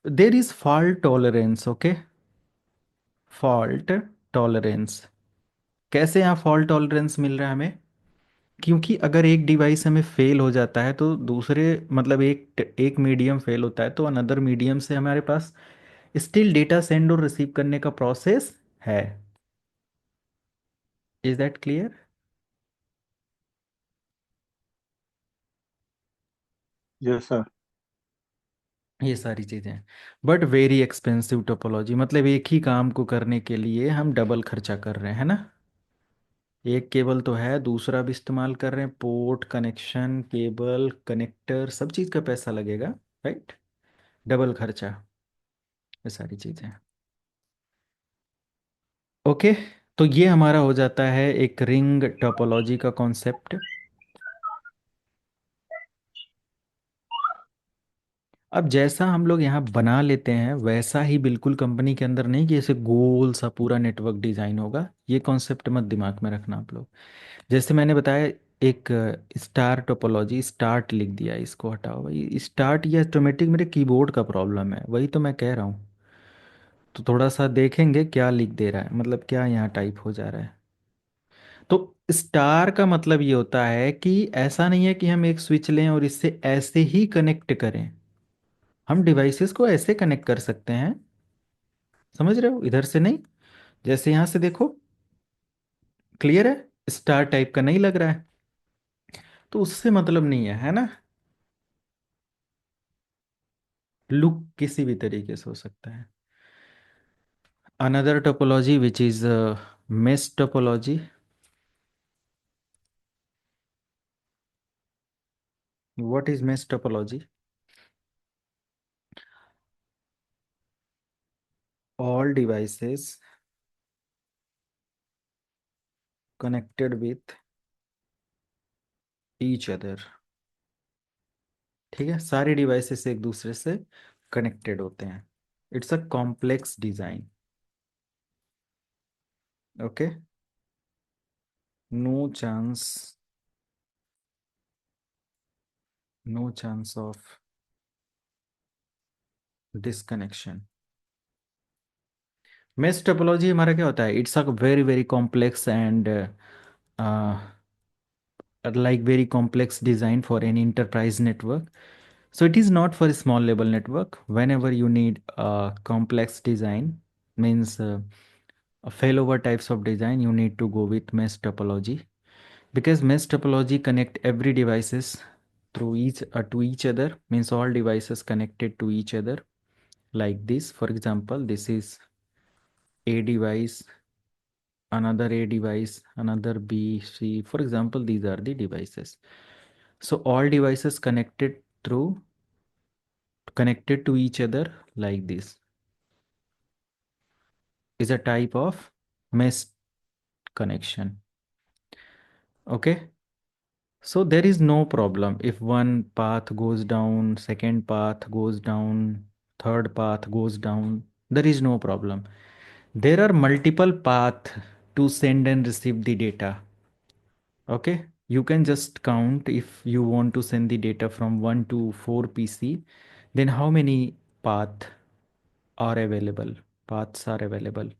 there is fault tolerance. Okay, fault tolerance. कैसे यहाँ फॉल्ट टॉलरेंस मिल रहा है हमें? क्योंकि अगर एक डिवाइस हमें फेल हो जाता है तो दूसरे मतलब एक एक मीडियम फेल होता है तो अनदर मीडियम से हमारे पास स्टिल डेटा सेंड और रिसीव करने का प्रोसेस है. Is that clear? Yes sir. ये सारी चीज़ें हैं. बट वेरी एक्सपेंसिव टोपोलॉजी, मतलब एक ही काम को करने के लिए हम डबल खर्चा कर रहे हैं, है ना? एक केबल तो है, दूसरा भी इस्तेमाल कर रहे हैं, पोर्ट कनेक्शन, केबल कनेक्टर, सब चीज़ का पैसा लगेगा, राइट? डबल खर्चा, ये सारी चीज़ें. ओके, तो ये हमारा हो जाता है एक रिंग टोपोलॉजी का कॉन्सेप्ट. अब जैसा हम लोग यहाँ बना लेते हैं वैसा ही बिल्कुल कंपनी के अंदर नहीं कि ऐसे गोल सा पूरा नेटवर्क डिजाइन होगा. ये कॉन्सेप्ट मत दिमाग में रखना आप लोग. जैसे मैंने बताया, एक स्टार टोपोलॉजी, स्टार्ट लिख दिया, इसको हटाओ भाई. स्टार्ट ये ऑटोमेटिक मेरे कीबोर्ड का प्रॉब्लम है, वही तो मैं कह रहा हूँ. तो थोड़ा सा देखेंगे क्या लिख दे रहा है, मतलब क्या यहाँ टाइप हो जा रहा है. तो स्टार का मतलब ये होता है कि ऐसा नहीं है कि हम एक स्विच लें और इससे ऐसे ही कनेक्ट करें. हम डिवाइसेस को ऐसे कनेक्ट कर सकते हैं, समझ रहे हो, इधर से नहीं. जैसे यहाँ से देखो, क्लियर है? स्टार टाइप का नहीं लग रहा है, तो उससे मतलब नहीं है ना? लुक किसी भी तरीके से हो सकता है. Another topology which is mesh topology. What is mesh topology? All devices connected with each other. ठीक है, सारे डिवाइसेस एक दूसरे से कनेक्टेड होते हैं. It's a complex design. Okay, no chance, no chance of disconnection. Mesh topology हमारा क्या होता है? It's a very very complex and like very complex design for an enterprise network. So it is not for small level network. Whenever you need a complex design, means a failover types of design, you need to go with mesh topology, because mesh topology connect every devices through each to each other, means all devices connected to each other like this. For example, this is a device, another a device, another b, c. For example, these are the devices. So all devices connected to each other like this is a type of mesh connection. Okay, so there is no problem if one path goes down, second path goes down, third path goes down. There is no problem. There are multiple paths to send and receive the data. Okay, you can just count. If you want to send the data from 1 to 4 PC, then how many are available paths are available?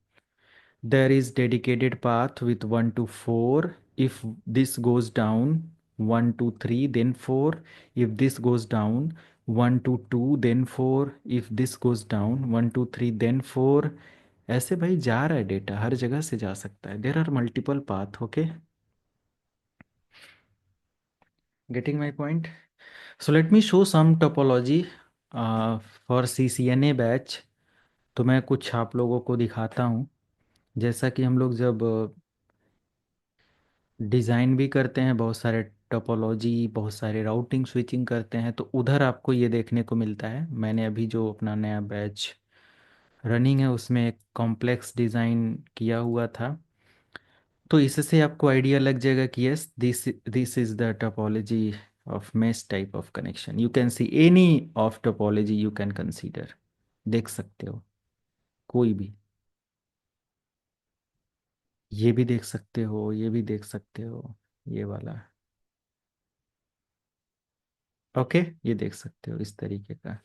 There is dedicated path with 1 to 4. If this goes down, 1 to 3, then 4. If this goes down, 1 to 2 then 4, if this goes down 1 to 3 then 4। ऐसे भाई जा रहा है data, हर जगह से जा सकता है। There are multiple path. Okay, getting my point? So let me show some topology for CCNA batch. तो मैं कुछ आप लोगों को दिखाता हूँ। जैसा कि हम लोग जब डिज़ाइन भी करते हैं, बहुत सारे टोपोलॉजी, बहुत सारे राउटिंग स्विचिंग करते हैं, तो उधर आपको ये देखने को मिलता है। मैंने अभी जो अपना नया बैच रनिंग है उसमें एक कॉम्प्लेक्स डिज़ाइन किया हुआ था। तो इससे आपको आइडिया लग जाएगा कि yes, this is the topology of mesh type of connection. You can see any of topology you can consider. देख सकते हो कोई भी, ये भी देख सकते हो, ये भी देख सकते हो, ये वाला। ओके, ये देख सकते हो इस तरीके का।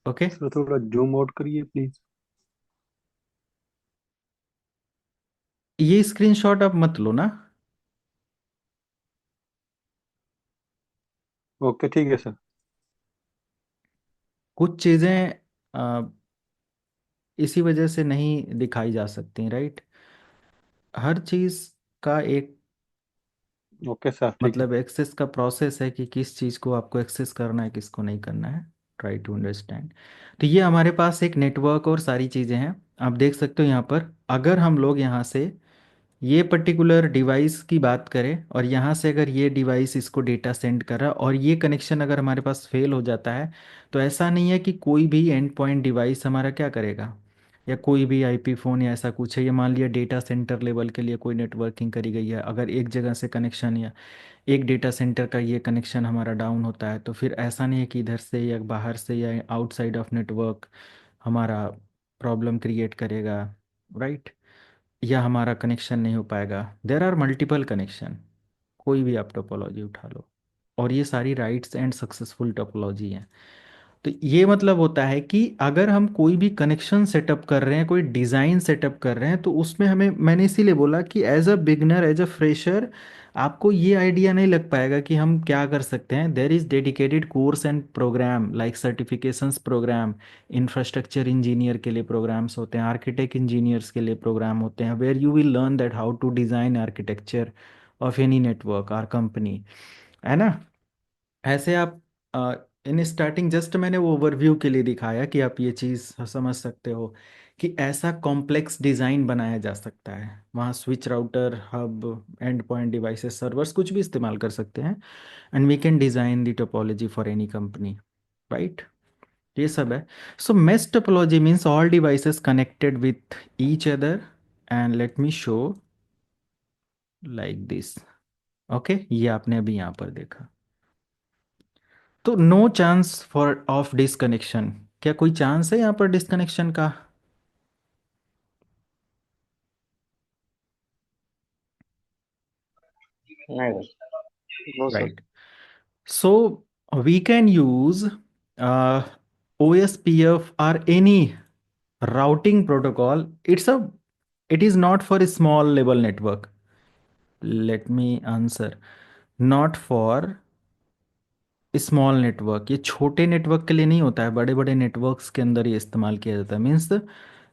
ओके, सर थोड़ा जूम आउट करिए प्लीज। ये स्क्रीनशॉट आप मत लो ना। ओके ठीक है सर। कुछ चीज़ें इसी वजह से नहीं दिखाई जा सकती, राइट? हर चीज़ का एक ओके सर ठीक है। मतलब एक्सेस का प्रोसेस है कि किस चीज़ को आपको एक्सेस करना है, किसको नहीं करना है। Try to understand. तो ये हमारे पास एक नेटवर्क और सारी चीज़ें हैं। आप देख सकते हो यहाँ पर, अगर हम लोग यहाँ से ये पर्टिकुलर डिवाइस की बात करें और यहाँ से अगर ये डिवाइस इसको डेटा सेंड कर रहा है और ये कनेक्शन अगर हमारे पास फेल हो जाता है, तो ऐसा नहीं है कि कोई भी एंड पॉइंट डिवाइस हमारा क्या करेगा, या कोई भी IP फ़ोन या ऐसा कुछ है। ये मान लिया डेटा सेंटर लेवल के लिए कोई नेटवर्किंग करी गई है, अगर एक जगह से कनेक्शन या एक डेटा सेंटर का ये कनेक्शन हमारा डाउन होता है, तो फिर ऐसा नहीं है कि इधर से या बाहर से या आउटसाइड ऑफ नेटवर्क हमारा प्रॉब्लम क्रिएट करेगा, राइट? या हमारा कनेक्शन नहीं हो पाएगा। देर आर मल्टीपल कनेक्शन, कोई भी आप टोपोलॉजी उठा लो, और ये सारी राइट्स एंड सक्सेसफुल टोपोलॉजी हैं। तो ये मतलब होता है कि अगर हम कोई भी कनेक्शन सेटअप कर रहे हैं, कोई डिज़ाइन सेटअप कर रहे हैं, तो उसमें हमें, मैंने इसीलिए बोला कि as a beginner, as a fresher, आपको ये आइडिया नहीं लग पाएगा कि हम क्या कर सकते हैं। There is dedicated course and programme like certifications programme, infrastructure engineer के लिए प्रोग्राम्स होते हैं, आर्किटेक्ट इंजीनियर्स के लिए प्रोग्राम होते हैं, where you will learn that how to design architecture of any network or company, है ना? ऐसे आप इन स्टार्टिंग जस्ट मैंने वो ओवरव्यू के लिए दिखाया कि आप ये चीज़ समझ सकते हो कि ऐसा कॉम्प्लेक्स डिज़ाइन बनाया जा सकता है। वहाँ switch, router, hub, end point devices, servers, कुछ भी इस्तेमाल कर सकते हैं। And we can design the topology for any company, right? ये सब है। So mesh topology means all devices connected with each other, and let me show like this. Okay, ये आपने अभी यहाँ पर देखा। तो no chance for of disconnection, क्या कोई चांस है यहाँ पर डिसकनेक्शन का? नहीं बस। No sir. Right. So we can use OSPF or any routing protocol. It is not for a small level network. Let me answer. Not for small network, ये छोटे नेटवर्क के लिए नहीं होता है, बड़े बड़े नेटवर्क्स के अंदर ये इस्तेमाल किया जाता है। Means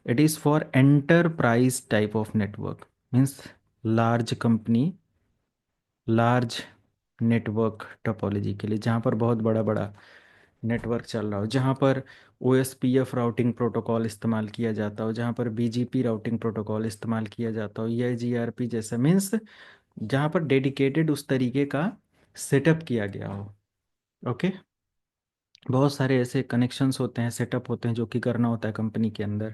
it is for enterprise type of network. Means large company, large network topology के लिए, जहाँ पर बहुत बड़ा बड़ा नेटवर्क चल रहा हो, जहाँ पर OSPF राउटिंग प्रोटोकॉल इस्तेमाल किया जाता हो, जहाँ पर BGP राउटिंग प्रोटोकॉल इस्तेमाल किया जाता हो, या GRP जैसा। मीन्स जहाँ पर डेडिकेटेड उस तरीके का सेटअप किया गया हो। ओके, बहुत सारे ऐसे कनेक्शंस होते हैं, सेटअप होते हैं जो कि करना होता है कंपनी के अंदर,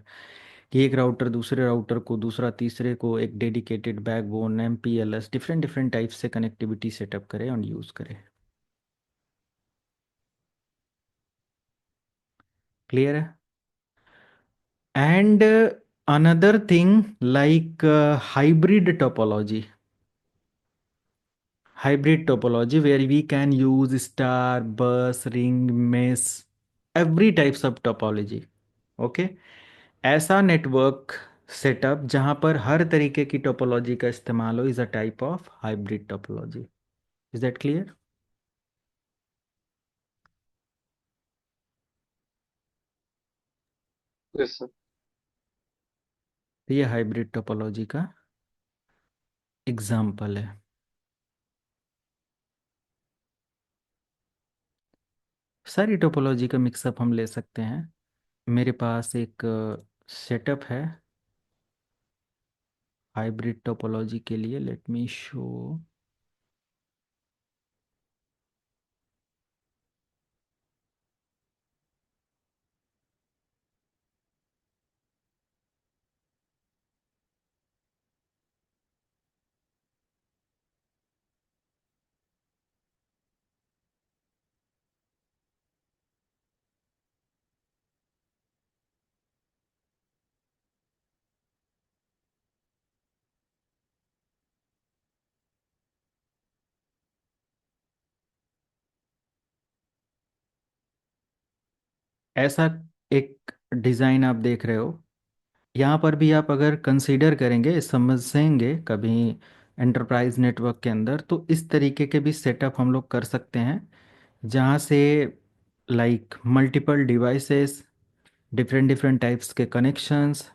कि एक राउटर दूसरे राउटर को, दूसरा तीसरे को, एक dedicated backbone, MPLS, different different type से कनेक्टिविटी सेटअप करे और यूज़ करे। क्लियर है? And another thing like hybrid topology, hybrid topology where we can use star, bus, ring, mesh, every types of topology. Okay, ऐसा network setup जहां पर हर तरीके की टोपोलॉजी का इस्तेमाल हो is a type of hybrid topology. Is that clear? Yes sir. तो ये हाइब्रिड टोपोलॉजी का एग्जाम्पल है। सारी टोपोलॉजी का मिक्सअप हम ले सकते हैं। मेरे पास एक सेटअप है हाइब्रिड टोपोलॉजी के लिए। Late me show. ऐसा एक डिज़ाइन आप देख रहे हो। यहाँ पर भी आप अगर कंसीडर करेंगे, समझेंगे कभी एंटरप्राइज नेटवर्क के अंदर, तो इस तरीके के भी सेटअप हम लोग कर सकते हैं, जहाँ से like multiple devices, different different types के कनेक्शंस,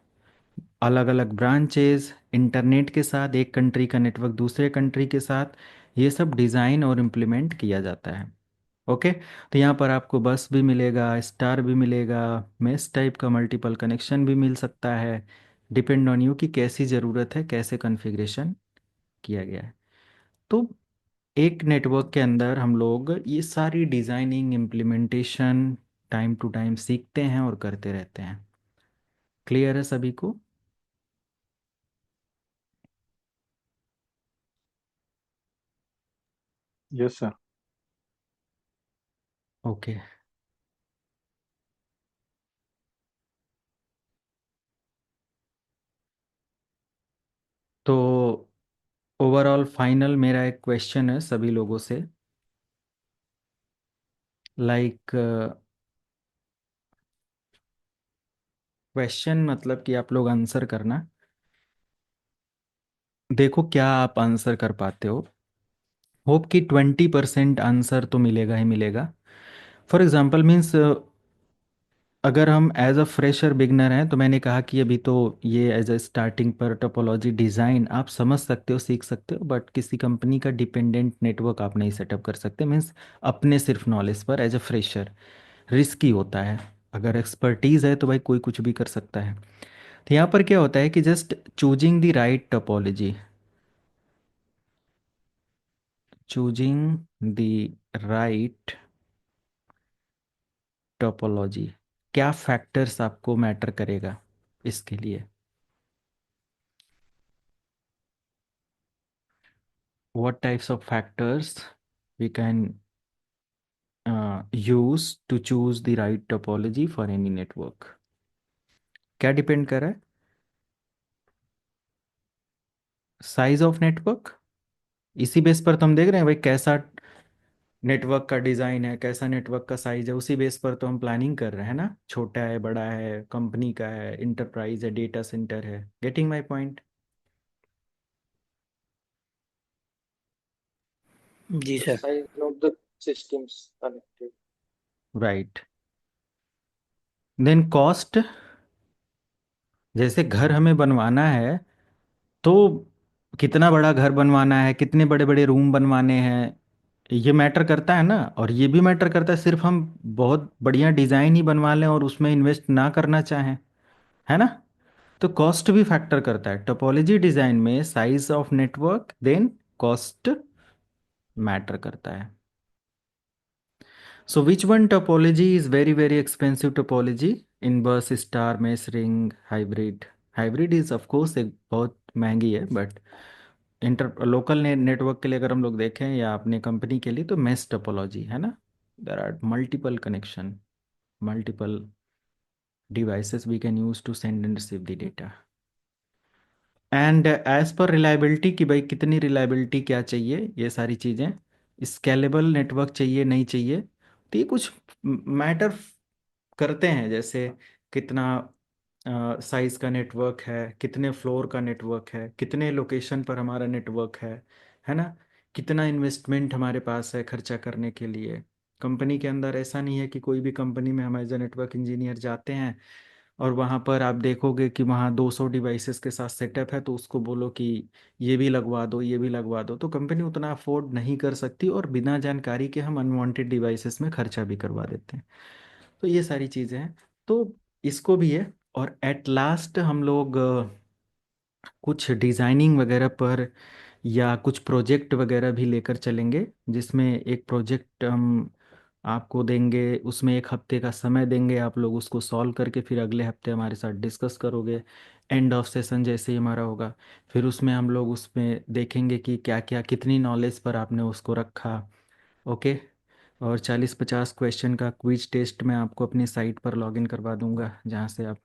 अलग अलग ब्रांचेस, इंटरनेट के साथ एक कंट्री का नेटवर्क दूसरे कंट्री के साथ, ये सब डिज़ाइन और इम्प्लीमेंट किया जाता है। ओके। तो यहाँ पर आपको बस भी मिलेगा, स्टार भी मिलेगा, मेश टाइप का मल्टीपल कनेक्शन भी मिल सकता है। डिपेंड ऑन यू कि कैसी ज़रूरत है, कैसे कॉन्फ़िगरेशन किया गया है। तो एक नेटवर्क के अंदर हम लोग ये सारी designing, implementation time to time सीखते हैं और करते रहते हैं। क्लियर है सभी को? Yes sir. ओके। तो ओवरऑल फाइनल मेरा एक क्वेश्चन है सभी लोगों से, लाइक क्वेश्चन मतलब कि आप लोग आंसर करना। देखो क्या आप आंसर कर पाते हो। होप कि 20% आंसर तो मिलेगा ही मिलेगा। फॉर एग्जांपल मीन्स अगर हम एज अ फ्रेशर बिगनर हैं, तो मैंने कहा कि अभी तो ये एज अ स्टार्टिंग पर टोपोलॉजी डिज़ाइन आप समझ सकते हो, सीख सकते हो, बट किसी कंपनी का डिपेंडेंट नेटवर्क आप नहीं सेटअप कर सकते। मीन्स अपने सिर्फ नॉलेज पर एज अ फ्रेशर रिस्की होता है। अगर एक्सपर्टीज़ है तो भाई कोई कुछ भी कर सकता है। तो यहाँ पर क्या होता है कि just choosing the right topology, choosing the right topology, क्या फैक्टर्स आपको मैटर करेगा इसके लिए? what types of factors we can use to choose the right topology for any network? क्या डिपेंड कर रहा है? Size of network. इसी बेस पर तो हम देख रहे हैं भाई कैसा नेटवर्क का डिज़ाइन है, कैसा नेटवर्क का साइज है, उसी बेस पर तो हम प्लानिंग कर रहे हैं ना। छोटा है, बड़ा है, कंपनी का है, इंटरप्राइज है, डेटा सेंटर है। Getting my point? जी The sir. size of the systems connected. Right. Then cost. जैसे घर हमें बनवाना है, तो कितना बड़ा घर बनवाना है, कितने बड़े बड़े रूम बनवाने हैं, ये मैटर करता है ना। और ये भी मैटर करता है सिर्फ हम बहुत बढ़िया डिज़ाइन ही बनवा लें और उसमें इन्वेस्ट ना करना चाहें, है ना। तो कॉस्ट भी फैक्टर करता है टोपोलॉजी डिज़ाइन में। Size of network, then cost matter करता है। So which one topology is very very expensive topology in bus, star, mesh, ring, hybrid? Hybrid is of course एक बहुत महंगी है, बट इंटर लोकल नेटवर्क के लिए अगर हम लोग देखें या अपने कंपनी के लिए, तो मेश टोपोलॉजी है ना। There are multiple connection, multiple devices we can use to send and receive the data. And as per reliability कि भाई कितनी रिलायबिलिटी क्या चाहिए, ये सारी चीज़ें, स्केलेबल नेटवर्क चाहिए नहीं चाहिए, तो ये कुछ मैटर करते हैं। जैसे कितना साइज का नेटवर्क है, कितने फ्लोर का नेटवर्क है, कितने लोकेशन पर हमारा नेटवर्क है ना। कितना इन्वेस्टमेंट हमारे पास है खर्चा करने के लिए। कंपनी के अंदर ऐसा नहीं है कि कोई भी कंपनी में हम एज ए नेटवर्क इंजीनियर जाते हैं, और वहाँ पर आप देखोगे कि वहाँ 200 डिवाइसेस के साथ सेटअप है, तो उसको बोलो कि ये भी लगवा दो, ये भी लगवा दो, तो कंपनी उतना अफोर्ड नहीं कर सकती, और बिना जानकारी के हम अनवांटेड डिवाइसेस में खर्चा भी करवा देते हैं। तो ये सारी चीज़ें हैं, तो इसको भी है। और एट लास्ट हम लोग कुछ डिज़ाइनिंग वगैरह पर या कुछ प्रोजेक्ट वगैरह भी लेकर चलेंगे, जिसमें एक प्रोजेक्ट हम आपको देंगे, उसमें एक हफ्ते का समय देंगे, आप लोग उसको सॉल्व करके फिर अगले हफ्ते हमारे साथ डिस्कस करोगे। एंड ऑफ सेशन जैसे ही हमारा होगा, फिर उसमें हम लोग उसमें देखेंगे कि क्या क्या कितनी नॉलेज पर आपने उसको रखा। ओके। और 40-50 क्वेश्चन का क्विज टेस्ट मैं आपको अपनी साइट पर लॉगिन करवा दूंगा, जहाँ से आप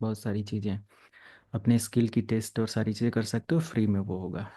बहुत सारी चीज़ें अपने स्किल की टेस्ट और सारी चीज़ें कर सकते हो, फ्री में वो होगा।